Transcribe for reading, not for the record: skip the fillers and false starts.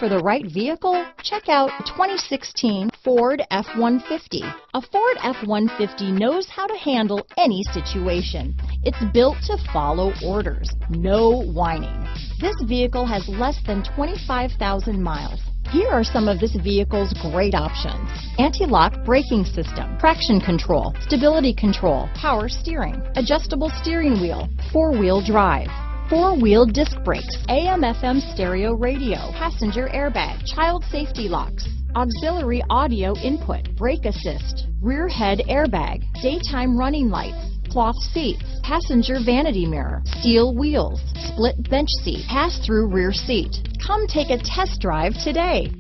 for the right vehicle? Check out 2016 Ford F-150. A Ford F-150 knows how to handle any situation. It's built to follow orders, no whining. This vehicle has less than 25,000 miles. Here are some of this vehicle's great options: anti-lock braking system, traction control, stability control, power steering, adjustable steering wheel, four-wheel drive, four-wheel disc brakes, AM/FM stereo radio, passenger airbag, child safety locks, auxiliary audio input, brake assist, rear head airbag, daytime running lights, cloth seats, passenger vanity mirror, steel wheels, split bench seat, pass-through rear seat. Come take a test drive today.